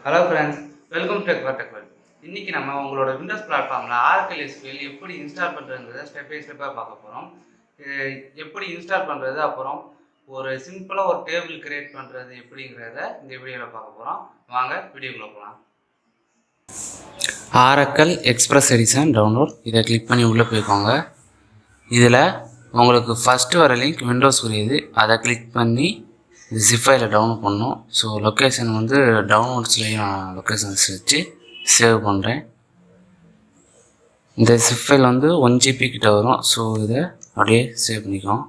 Hello friends, welcome to Techward. இன்றைக்கி நம்ம உங்களோட விண்டோஸ் பிளாட்ஃபார்மில் ஆர்கல் எஸ்கியூஎல் எப்படி இன்ஸ்டால் பண்ணுறதுங்கிறத ஸ்டெப் பை ஸ்டெப்பாக பார்க்க போகிறோம். எப்படி இன்ஸ்டால் பண்ணுறது, அப்புறம் ஒரு சிம்பிளாக ஒரு டேபிள் கிரியேட் பண்ணுறது எப்படிங்கிறத இந்த வீடியோவில் பார்க்க போகிறோம். வாங்க வீடியோக்குள்ளே போகலாம். ஆரக்கல் எக்ஸ்பிரஸ் எடிஷன் டவுன்லோட், இதை கிளிக் பண்ணி உள்ளே போய்க்கோங்க. இதில் உங்களுக்கு ஃபஸ்ட்டு வர லிங்க் விண்டோஸ் உரியது, அதை கிளிக் பண்ணி இது ஜிப் ஃபைலில் டவுன்லோட் பண்ணணும். ஸோ லொக்கேஷன் வந்து டவுன்லோட்ஸ்லேயும் நான் லொக்கேஷன்ஸ் வச்சு சேவ் பண்ணுறேன். இந்த ஜிப் ஃபைல் வந்து 1 GB கிட்ட வரும். ஸோ இதை அப்படியே சேவ் பண்ணிக்கோம்.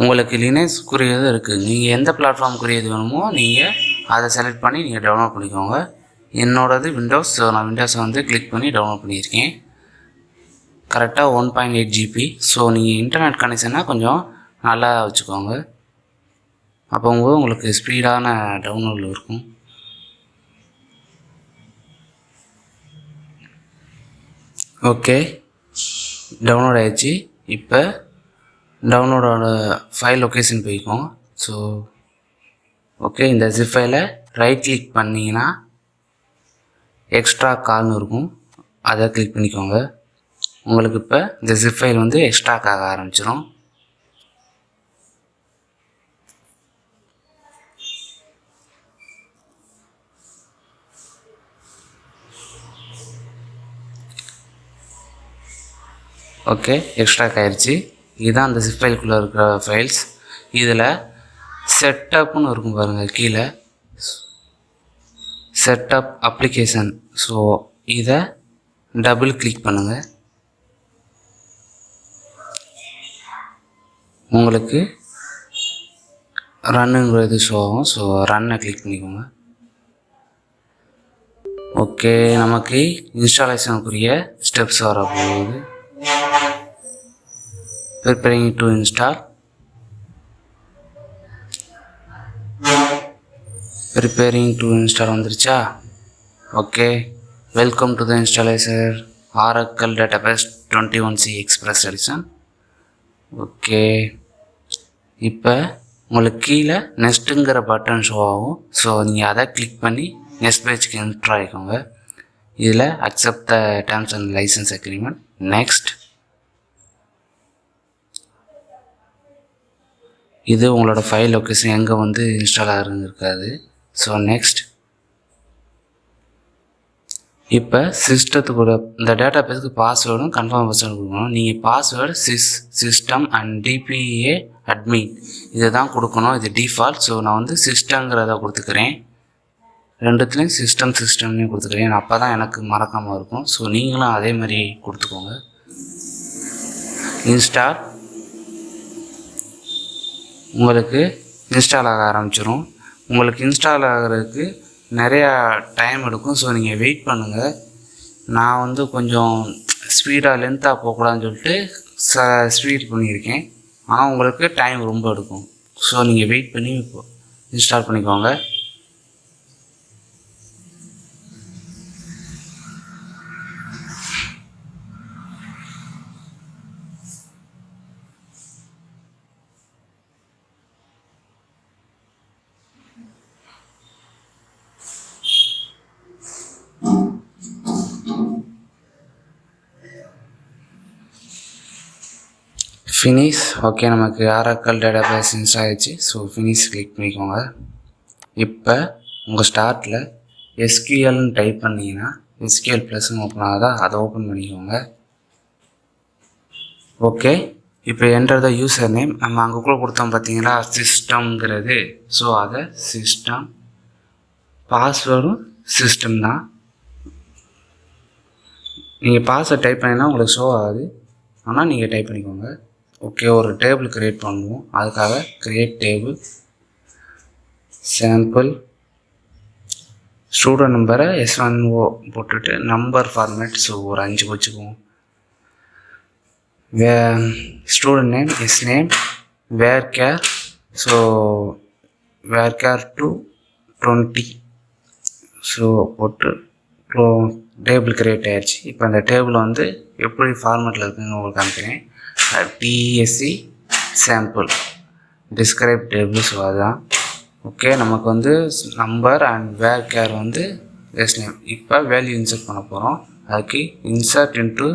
உங்களுக்கு லினக்ஸ்க்குரியது இருக்குது, நீங்கள் எந்த பிளாட்ஃபார்முக்குரியது வேணுமோ நீங்கள் அதை செலக்ட் பண்ணி நீங்கள் டவுன்லோட் பண்ணிக்கோங்க. என்னோடது விண்டோஸ். ஸோ நான் விண்டோஸை வந்து கிளிக் பண்ணி டவுன்லோட் பண்ணியிருக்கேன். கரெக்டாக 1.8 GB. ஸோ நீங்கள் இன்டர்நெட் கனெக்ஷனாக கொஞ்சம் நல்லா வச்சுக்கோங்க, அப்போ உங்களுக்கு ஸ்பீடான டவுன்லோட் இருக்கும். ஓகே, டவுன்லோட் ஆகிடுச்சு. இப்போ டவுன்லோடோட ஃபைல் லொக்கேஷன் போய்க்கும். ஸோ ஓகே, இந்த ஜிப் ஃபைலை ரைட் கிளிக் பண்ணிங்கன்னா எக்ஸ்ட்ரா கால்னு இருக்கும், அதை கிளிக் பண்ணிக்கோங்க. உங்களுக்கு இப்போ இந்த ஜிப் ஃபைல் வந்து எக்ஸ்ட்ராக்காக ஆரம்பிச்சிடும். ஓகே, எக்ஸ்ட்ராக் ஆயிடுச்சு. இதுதான் அந்த ஜிப் ஃபைலுக்குள்ளே இருக்கிற ஃபைல்ஸ். இதில் செட்டப்னு இருக்கும் பாருங்கள், கீழே செட்டப் அப்ளிகேஷன். ஸோ இதை டபுள் கிளிக் பண்ணுங்கள். உங்களுக்கு ரன்னுங்கிறது ஷோ ஆகும். ஸோ ரன்னை கிளிக் பண்ணிக்கோங்க. ஓகே, நமக்கு இன்ஸ்டாலேஷனுக்குரிய ஸ்டெப்ஸ் வரப்போகுது. Preparing to install. Preparing to install வந்துருச்சா? Okay, welcome to the installation Oracle Database 21C Express Edition. Okay, இப்போ உங்களுக்கு கீழே நெக்ஸ்ட்டுங்கிற பட்டன் ஷோ ஆகும். ஸோ நீங்கள் அதை கிளிக் பண்ணி நெக்ஸ்ட் பேஜுக்கு என்ட்ரு ஆகிக்கோங்க. இதில் accept the terms and licence agreement. Next, இது உங்களோட ஃபைல் லொக்கேஷன் எங்கே வந்து இன்ஸ்டால் ஆகுதுன்னு இருக்காது. ஸோ நெக்ஸ்ட், இப்போ சிஸ்டத்துக்கூட இந்த டேட்டா பேஸுக்கு பாஸ்வேர்டும் கன்ஃபார்ம் பாஸ்வேர்டு கொடுக்கணும். நீங்கள் password system and DBA admin இதை தான் கொடுக்கணும். இது டிஃபால்ட். ஸோ நான் வந்து சிஸ்டங்கிறத கொடுத்துக்கிறேன். ரெண்டுத்துலேயும் சிஸ்டம்னு கொடுத்துக்கிறேன். அப்போ தான் எனக்கு மறக்காமல் இருக்கும். ஸோ நீங்களும் அதே மாதிரி கொடுத்துக்கோங்க. இன்ஸ்டால், உங்களுக்கு இன்ஸ்டால் ஆக ஆரம்பிச்சிடும். உங்களுக்கு இன்ஸ்டால் ஆகிறதுக்கு நிறையா டைம் எடுக்கும். ஸோ நீங்கள் வெயிட் பண்ணுங்கள். நான் வந்து கொஞ்சம் ஸ்பீடாக லென்த்தாக போகக்கூடாதுன்னு சொல்லிட்டு ஸ்பீட் பண்ணியிருக்கேன். ஆனால் உங்களுக்கு டைம் ரொம்ப எடுக்கும். ஸோ நீங்கள் வெயிட் பண்ணி இன்ஸ்டால் பண்ணிக்கோங்க. ஃபினிஷ். ஓகே, நமக்கு ஆரக்கல் டேட்டாபேஸ் இன்ஸ்டால் ஆகிடுச்சு. ஸோ ஃபினிஷ் கிளிக் பண்ணிக்கோங்க. இப்போ உங்கள் ஸ்டார்ட்டில் எஸ்கியூஎல்னு டைப் பண்ணிங்கன்னா எஸ்கியூஎல் ப்ளஸ்ன்னு ஓப்பன் ஆகுதா, அதை ஓப்பன் பண்ணிக்கோங்க. ஓகே, இப்போ என்டர் த யூசர் நேம். நம்ம அங்கேக்குள்ளே கொடுத்தோம் பார்த்தீங்களா சிஸ்டம்ங்கிறது. ஸோ அதை சிஸ்டம், பாஸ்வேர்டும் சிஸ்டம் தான். நீங்கள் பாஸ்வேர்ட் டைப் பண்ணிங்கன்னா உங்களுக்கு ஷோ ஆகாது, ஆனால் நீங்கள் டைப் பண்ணிக்கோங்க. ஓகே, ஒரு டேபிள் க்ரியேட் பண்ணுவோம். அதுக்காக க்ரியேட் டேபிள், சாம்பிள், ஸ்டூடெண்ட் நம்பரை S1O போட்டுட்டு நம்பர் ஃபார்மேட். ஸோ ஒரு 5 வச்சுக்குவோம். Student name as name, varchar. So varchar to 20. So போட்டு டேபிள் க்ரியேட் ஆகிடுச்சு. இப்போ அந்த டேபிள் வந்து எப்படி ஃபார்மேட்டில் இருக்குதுன்னு உங்களுக்கு காமிக்கிறேன். TSC sample describe table. So அதுதான். ஓகே, நமக்கு வந்து நம்பர் அண்ட் வேர் கேர் வந்து ரேஸ் நேம். இப்போ வேல்யூ இன்சர்ட் பண்ண போகிறோம். அதுக்கு insert into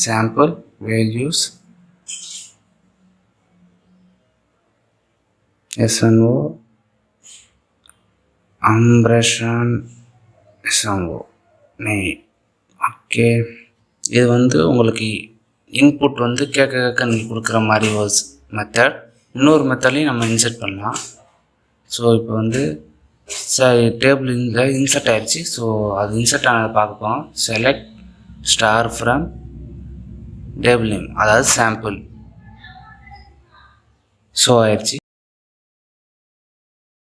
sample values SNO அம்ப்ரஷன் SNO நெய். ஓகே, இது வந்து உங்களுக்கு இன்புட் வந்து கேட்க நீங்கள் கொடுக்குற மாதிரி ஒரு மெத்தட். இன்னொரு மெத்தட்லையும் நம்ம இன்சர்ட் பண்ணலாம். ஸோ இப்போ வந்து டேபிள் இன்சர்ட் ஆகிடுச்சு. ஸோ அது இன்சர்ட் ஆனதை பார்க்க போகிறோம். Select star from table name, அதாவது சாம்பிள் ஷோ ஆயிடுச்சு.